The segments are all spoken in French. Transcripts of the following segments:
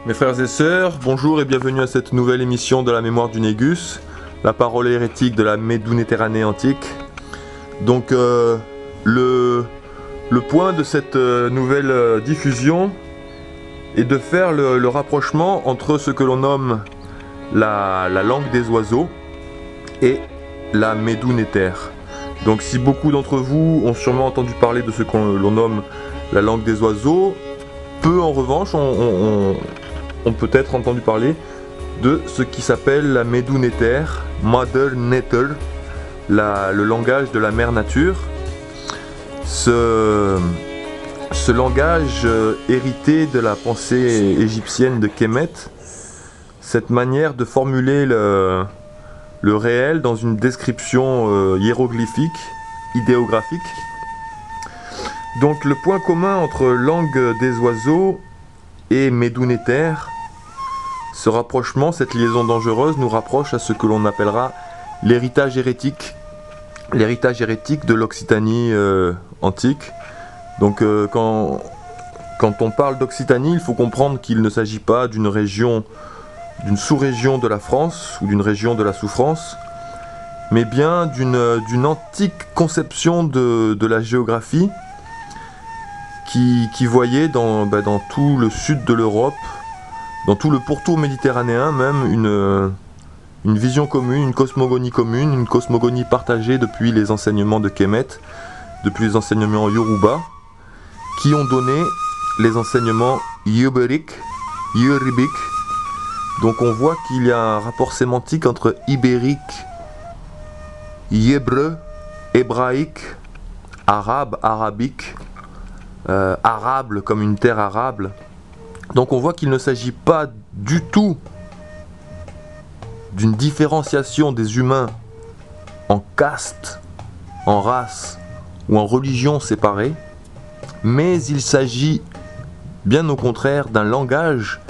Mes frères et sœurs, bonjour et bienvenue à cette nouvelle émission de la mémoire du Négus, la parole hérétique de la Méditerranée antique. Donc le point de cette nouvelle diffusion est de faire le rapprochement entre ce que l'on nomme la langue des oiseaux et la Médounéter. Donc si beaucoup d'entre vous ont sûrement entendu parler de ce que l'on nomme la langue des oiseaux, peu en revanche ont peut-être entendu parler de ce qui s'appelle la Médounéter, Mother Nature, le langage de la mère nature. Ce langage hérité de la pensée égyptienne de Kemet, cette manière de formuler le réel dans une description hiéroglyphique, idéographique. Donc le point commun entre langue des oiseaux et Médounéter, ce rapprochement, cette liaison dangereuse nous rapproche à ce que l'on appellera l'héritage hérétique de l'Occitanie antique. Donc quand on parle d'Occitanie, il faut comprendre qu'il ne s'agit pas d'une sous-région de la France ou d'une région de la souffrance, mais bien d'une antique conception de la géographie qui voyait dans tout le sud de l'Europe, dans tout le pourtour méditerranéen même, une vision commune, une cosmogonie partagée depuis les enseignements de Kemet, depuis les enseignements Yoruba, qui ont donné les enseignements Yuberique, Yuribique. Donc on voit qu'il y a un rapport sémantique entre ibérique, hébreu, hébraïque, arabe, arabique, arable comme une terre arable. Donc on voit qu'il ne s'agit pas du tout d'une différenciation des humains en caste, en race ou en religion séparée, mais il s'agit bien au contraire d'un langage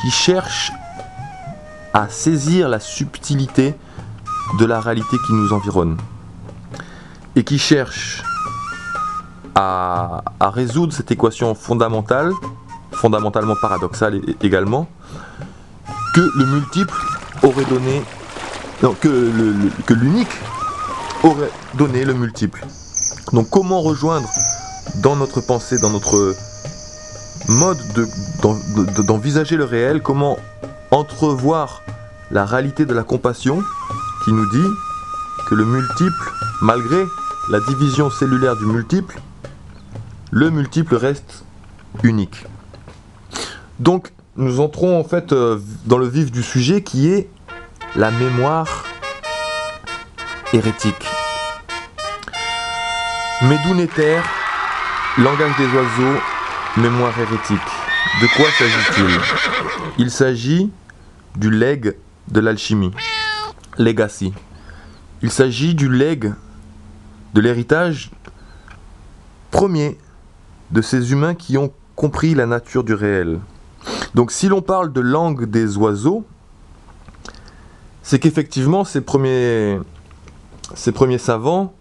qui cherche à saisir la subtilité de la réalité qui nous environne et qui cherche à résoudre cette équation fondamentalement paradoxale également, que le multiple aurait donné, non, que l'unique aurait donné le multiple. Donc comment rejoindre dans notre pensée, dans notre mode d'envisager le réel, comment entrevoir la réalité de la compassion qui nous dit que le multiple, malgré la division cellulaire du multiple, le multiple reste unique. Donc nous entrons en fait dans le vif du sujet qui est la mémoire hérétique. Médounéter, langage des oiseaux, mémoire hérétique. De quoi s'agit-il ? Il s'agit du legs de l'alchimie, legacy. Il s'agit du legs de l'héritage premier de ces humains qui ont compris la nature du réel. Donc si l'on parle de langue des oiseaux, c'est qu'effectivement ces premiers savants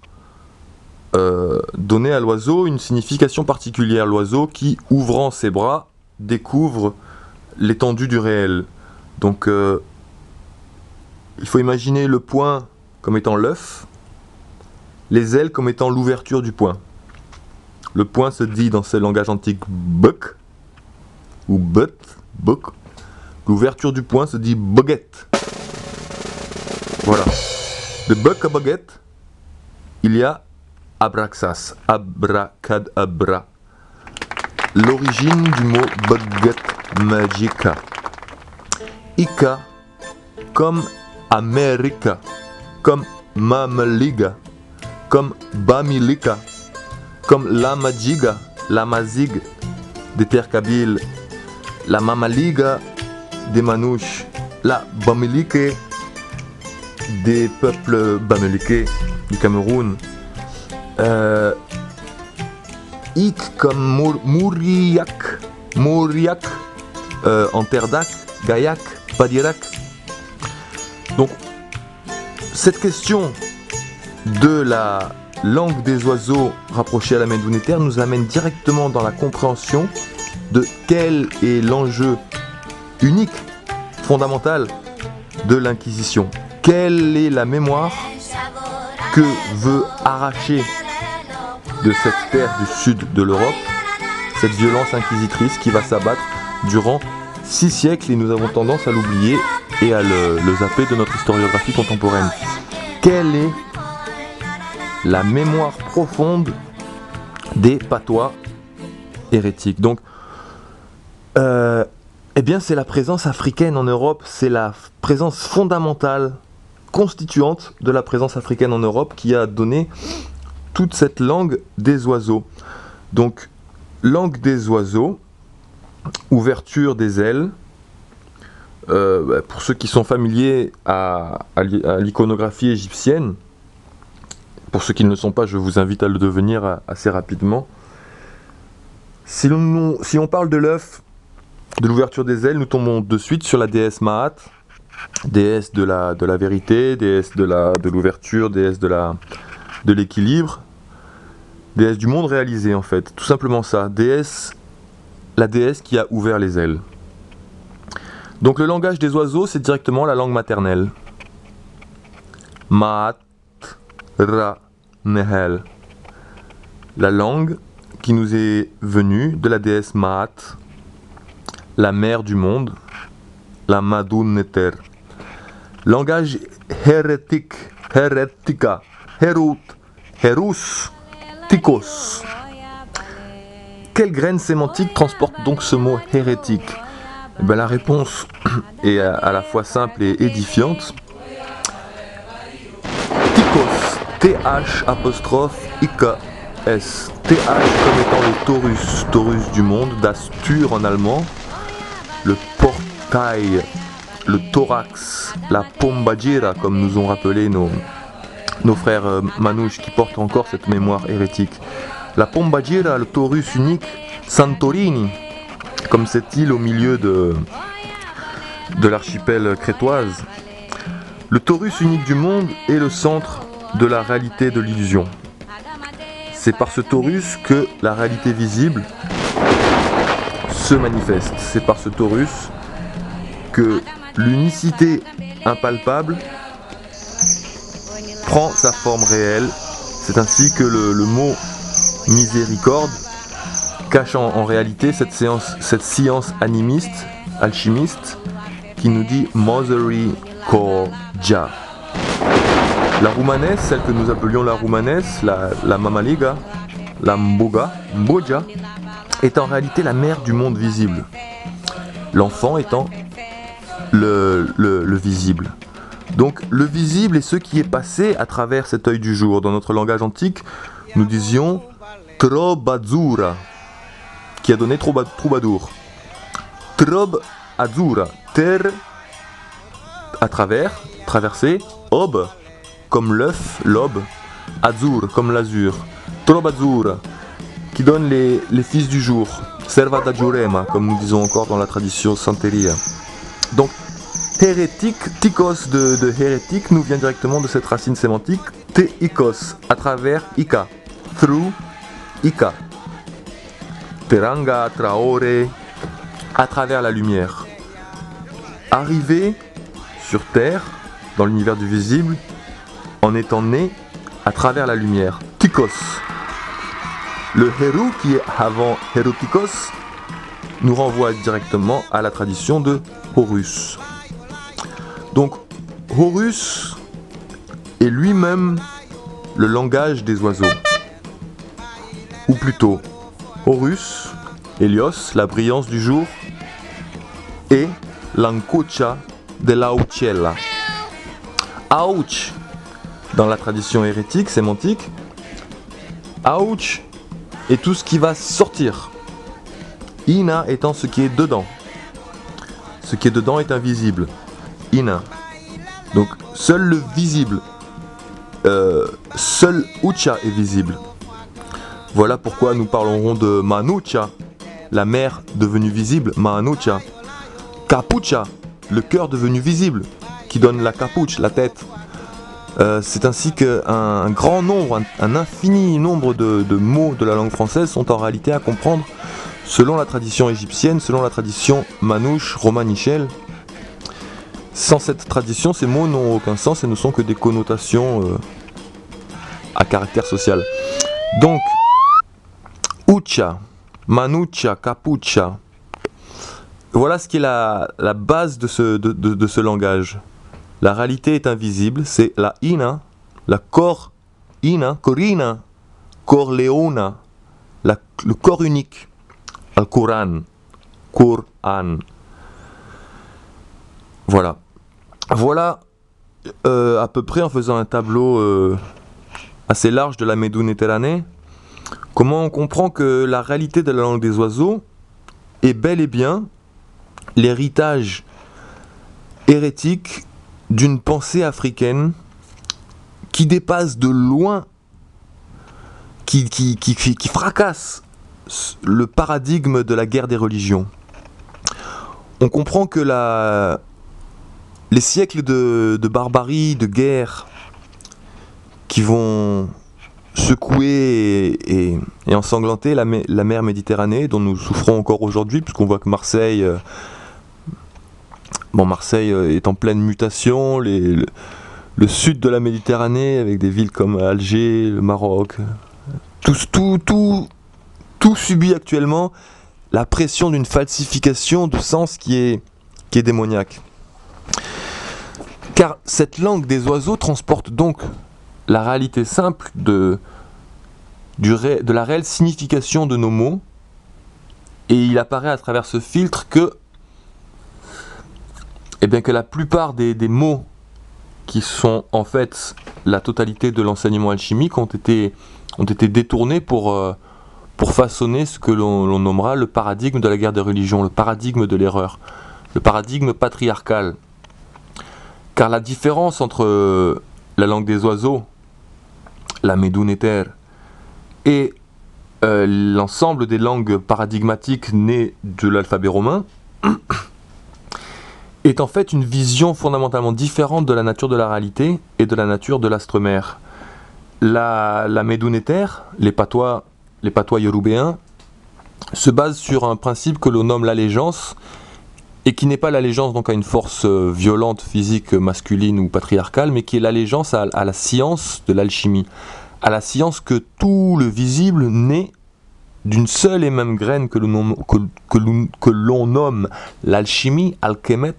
donnaient à l'oiseau une signification particulière. L'oiseau qui, ouvrant ses bras, découvre l'étendue du réel. Donc il faut imaginer le poing comme étant l'œuf, les ailes comme étant l'ouverture du poing. Le poing se dit dans ce langage antique buck ou but, buck. L'ouverture du poing se dit boguette. Voilà. De buck à boguette, il y a abraxas, abracadabra. L'origine du mot boguette magica. Ica comme America, comme Mamaliga, comme Bamilika, comme Lamajiga, Lamazig des terres kabyles, la Mamaliga des Manouches, la Bamilike des peuples bamileke du Cameroun, Ik comme Mouriac en Terdac, Gaillac, Padirac. Donc cette question de la langue des oiseaux rapprochée à la Médounéter nous amène directement dans la compréhension de quel est l'enjeu unique, fondamentale de l'Inquisition. Quelle est la mémoire que veut arracher de cette terre du sud de l'Europe cette violence inquisitrice qui va s'abattre durant 6 siècles, et nous avons tendance à l'oublier et à le zapper de notre historiographie contemporaine. Quelle est la mémoire profonde des patois hérétiques? Donc, eh bien, c'est la présence africaine en Europe, c'est la présence fondamentale, constituante de la présence africaine en Europe qui a donné toute cette langue des oiseaux. Donc, langue des oiseaux, ouverture des ailes. Pour ceux qui sont familiers à l'iconographie égyptienne, pour ceux qui ne le sont pas, je vous invite à le devenir assez rapidement. Si on parle de l'œuf, de l'ouverture des ailes, nous tombons de suite sur la déesse Maat, déesse de la vérité, déesse de l'ouverture, déesse de l'équilibre, déesse du monde réalisé en fait, tout simplement ça, la déesse qui a ouvert les ailes. Donc le langage des oiseaux, c'est directement la langue maternelle. Maat Ra Nehel. La langue qui nous est venue de la déesse Maat, la mère du monde, la Madun Neter. Langage hérétique, hérética, hérus, tikos. Quelle graine sémantique transporte donc ce mot hérétique? Eh bien, la réponse est à la fois simple et édifiante. Tikos, T-H apostrophe I-K-S. T-H comme étant le Taurus du monde, d'Astur en allemand, le portail, le thorax, la pombagira, comme nous ont rappelé nos frères manouches qui portent encore cette mémoire hérétique. La pombagira, le Taurus unique, Santorini, comme cette île au milieu de l'archipel crétoise. Le Taurus unique du monde est le centre de la réalité de l'illusion. C'est par ce Taurus que la réalité visible se manifeste. C'est par ce Taurus que l'unicité impalpable prend sa forme réelle. C'est ainsi que le mot miséricorde cache en réalité cette science animiste, alchimiste, qui nous dit Misericordia. La roumanesse, celle que nous appelions la roumanesse, la mamaliga, la mboja, est en réalité la mère du monde visible. L'enfant étant le visible. Donc le visible est ce qui est passé à travers cet œil du jour. Dans notre langage antique, nous disions Trobadzura, qui a donné troubadour. Trob Azura, terre à travers, traversée, ob, comme l'œuf, l'aube, azur, comme l'azur. Trobadzura, qui donne les fils du jour. Serva da Jurema, comme nous disons encore dans la tradition santeria. Donc, hérétique, tikos de hérétique nous vient directement de cette racine sémantique, teikos, à travers ika, through ika. Teranga, traore, à travers la lumière. Arrivé sur terre, dans l'univers du visible, en étant né à travers la lumière. Tikos. Le Héru, qui est avant Hérutikos, nous renvoie directement à la tradition de Horus. Donc, Horus est lui-même le langage des oiseaux. Ou plutôt, Horus, Hélios, la brillance du jour, et l'ancocha de l'aucella. Auch, dans la tradition hérétique, sémantique, Auch est tout ce qui va sortir. Ina étant ce qui est dedans. Ce qui est dedans est invisible. Ina. Donc seul le visible, seul Ucha est visible. Voilà pourquoi nous parlerons de Manucha, la mer devenue visible, Manucha. Capucha, le cœur devenu visible, qui donne la capuche, la tête. C'est ainsi qu'un grand nombre, un infini nombre de mots de la langue française sont en réalité à comprendre selon la tradition égyptienne, selon la tradition manouche, romanichelle. Sans cette tradition, ces mots n'ont aucun sens et ne sont que des connotations à caractère social. Donc, Ucha, Manucha, Capucha, voilà ce qui est la base de ce langage. La réalité est invisible, c'est la ina, la ina, corina, corleona, le corps unique, al-Quran, Quran. Voilà. Voilà à peu près, en faisant un tableau assez large de la Méditerranée, comment on comprend que la réalité de la langue des oiseaux est bel et bien l'héritage hérétique d'une pensée africaine qui dépasse de loin, qui fracasse le paradigme de la guerre des religions. On comprend que les siècles de barbarie, de guerre, qui vont secouer et ensanglanter la mer Méditerranée, dont nous souffrons encore aujourd'hui, puisqu'on voit que Marseille est en pleine mutation, le sud de la Méditerranée, avec des villes comme Alger, le Maroc, tout subit actuellement la pression d'une falsification de sens qui est démoniaque. Car cette langue des oiseaux transporte donc la réalité simple de la réelle signification de nos mots, et il apparaît à travers ce filtre que la plupart des mots qui sont en fait la totalité de l'enseignement alchimique ont été détournés pour façonner ce que l'on nommera le paradigme de la guerre des religions, le paradigme de l'erreur, le paradigme patriarcal. Car la différence entre la langue des oiseaux, la Médounéter, et l'ensemble des langues paradigmatiques nées de l'alphabet romain est en fait une vision fondamentalement différente de la nature de la réalité et de la nature de l'astre-mère. La Médounéter, les patois yorubéens, se basent sur un principe que l'on nomme l'allégeance, et qui n'est pas l'allégeance donc à une force violente, physique, masculine ou patriarcale, mais qui est l'allégeance à la science de l'alchimie, à la science que tout le visible naît d'une seule et même graine que l'on nomme l'alchimie, alchemet,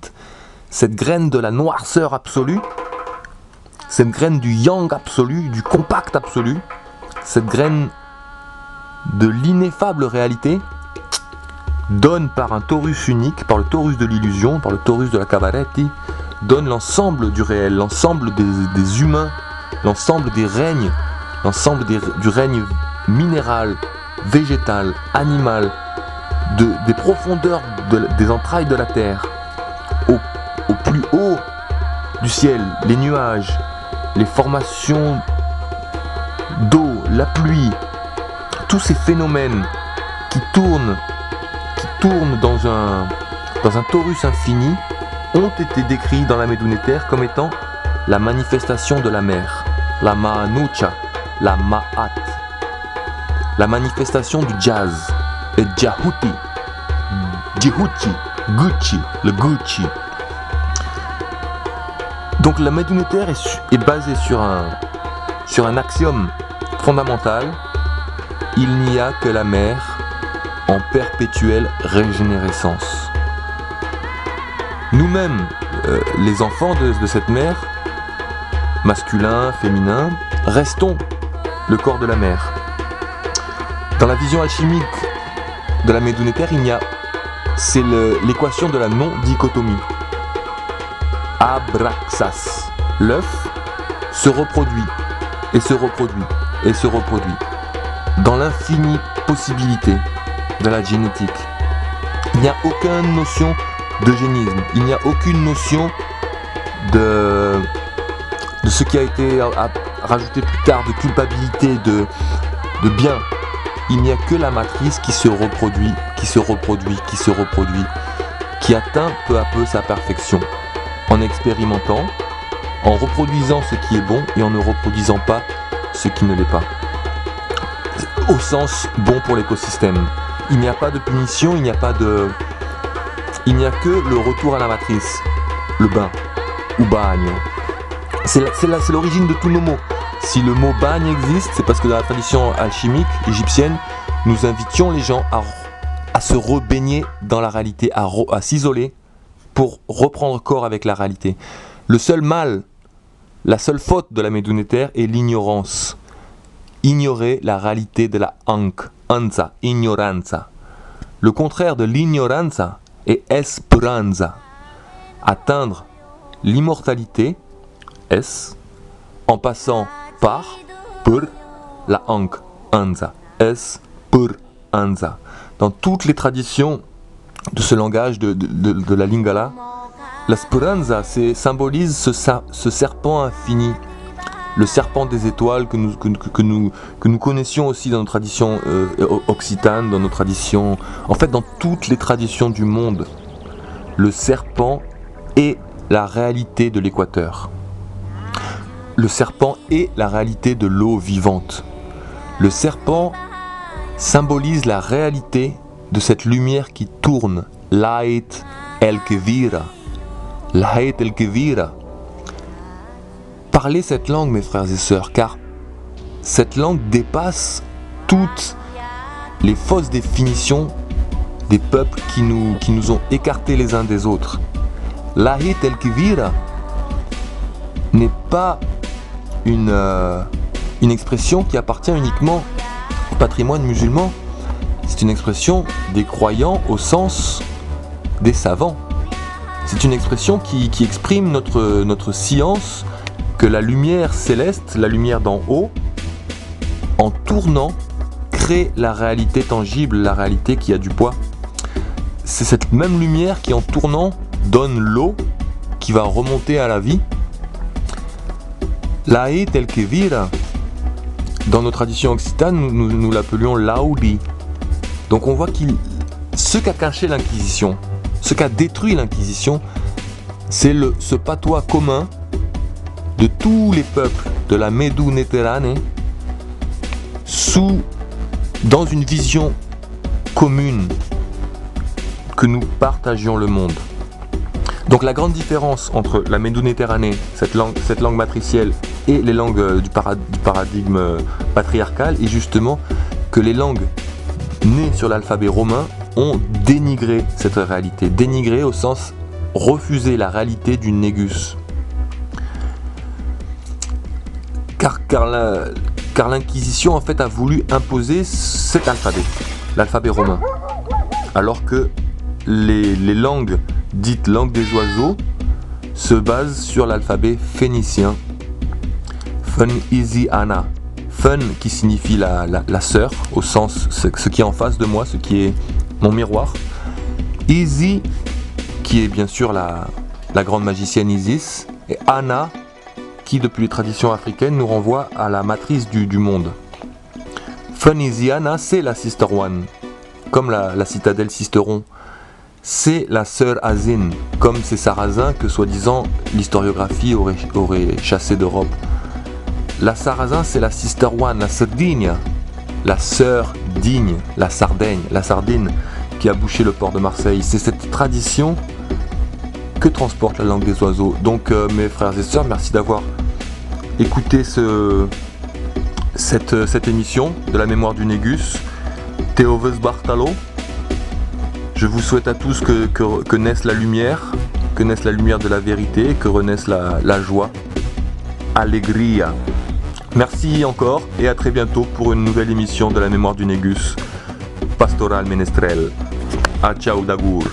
cette graine de la noirceur absolue, cette graine du yang absolu, du compact absolu, cette graine de l'ineffable réalité, donne par un torus unique, par le torus de l'illusion, par le torus de la Cavaretti, donne l'ensemble du réel, l'ensemble des humains, l'ensemble des règnes, l'ensemble du règne minéral, végétal, animal, des profondeurs des entrailles de la terre, au plus haut du ciel, les nuages, les formations d'eau, la pluie, tous ces phénomènes qui tournent dans un torus infini ont été décrits dans la Médounéter comme étant la manifestation de la mer, la Manucha, la Ma'at, la manifestation du jazz, et Djahuti, Gucci, le Gucci. Donc la Médounéter est basée sur un axiome fondamental: il n'y a que la mer en perpétuelle régénérescence. Nous-mêmes, les enfants de cette mer, masculins, féminins, restons le corps de la mer. Dans la vision alchimique de la Médounéter, c'est l'équation de la non-dichotomie. Abraxas, l'œuf se reproduit et se reproduit et se reproduit dans l'infinie possibilité de la génétique. Il n'y a aucune notion d'eugénisme, il n'y a aucune notion de ce qui a été rajouté plus tard, de culpabilité, de bien. Il n'y a que la matrice qui se reproduit, qui atteint peu à peu sa perfection, en expérimentant, en reproduisant ce qui est bon et en ne reproduisant pas ce qui ne l'est pas. Au sens bon pour l'écosystème. il n'y a pas de punition, il n'y a que le retour à la matrice, le bain ou bagne. C'est l'origine de tous nos mots. Si le mot bagne existe, c'est parce que dans la tradition alchimique égyptienne, nous invitions les gens à se rebaigner dans la réalité, à s'isoler pour reprendre corps avec la réalité. Le seul mal, la seule faute de la Médounéter est l'ignorance. Ignorer la réalité de la anza, ignoranza. Le contraire de l'ignoranza est esperanza. Atteindre l'immortalité, en passant par, la anza, esperanza. Dans toutes les traditions de ce langage de la Lingala, la speranza symbolise ce serpent infini, le serpent des étoiles que nous connaissions aussi dans nos traditions occitanes, dans nos traditions, en fait dans toutes les traditions du monde. Le serpent est la réalité de l'équateur. Le serpent est la réalité de l'eau vivante. Le serpent symbolise la réalité de cette lumière qui tourne. Lait el que vira. Lait el que vira. Parlez cette langue, mes frères et sœurs, car cette langue dépasse toutes les fausses définitions des peuples qui nous ont écartés les uns des autres. Lait el que vira n'est pas une expression qui appartient uniquement au patrimoine musulman. C'est une expression des croyants au sens des savants. C'est une expression qui exprime notre science que la lumière céleste, la lumière d'en haut, en tournant, crée la réalité tangible, la réalité qui a du poids. C'est cette même lumière qui, en tournant, donne l'eau qui va remonter à la vie. Lait el que vira, dans nos traditions occitanes, nous l'appelions laudi. Donc on voit ce qu'a caché l'Inquisition, ce qu'a détruit l'Inquisition, c'est ce patois commun de tous les peuples de la Médounéterranée dans une vision commune que nous partagions le monde. Donc la grande différence entre la Médounéterranée, cette langue matricielle, et les langues du paradigme patriarcal est justement que les langues nées sur l'alphabet romain ont dénigré cette réalité. Dénigré au sens refuser la réalité du négus. Car l'Inquisition en fait a voulu imposer cet alphabet, l'alphabet romain. Alors que les langues dites langues des oiseaux se basent sur l'alphabet phénicien. Fun Izi Ana. Fun qui signifie la sœur, au sens ce qui est en face de moi, ce qui est mon miroir. Izi qui est bien sûr la grande magicienne Isis. Et Ana qui depuis les traditions africaines nous renvoie à la matrice du monde. Fun Izi Ana, c'est la Sister One, comme la citadelle Sisteron. C'est la sœur Azin, comme ces Sarrasins que soi-disant l'historiographie aurait chassé d'Europe. La Sarrazin, c'est la Sister One, la Sardinia, la sœur digne, la Sardine qui a bouché le port de Marseille. C'est cette tradition que transporte la langue des oiseaux. Donc mes frères et sœurs, merci d'avoir écouté cette émission de la mémoire du Négus. Teoves Bartalo. Je vous souhaite à tous que naisse la lumière, de la vérité, que renaisse la joie. Allegria. Merci encore et à très bientôt pour une nouvelle émission de la mémoire du Négus. Pastoral Menestrel. A ciao d'agour.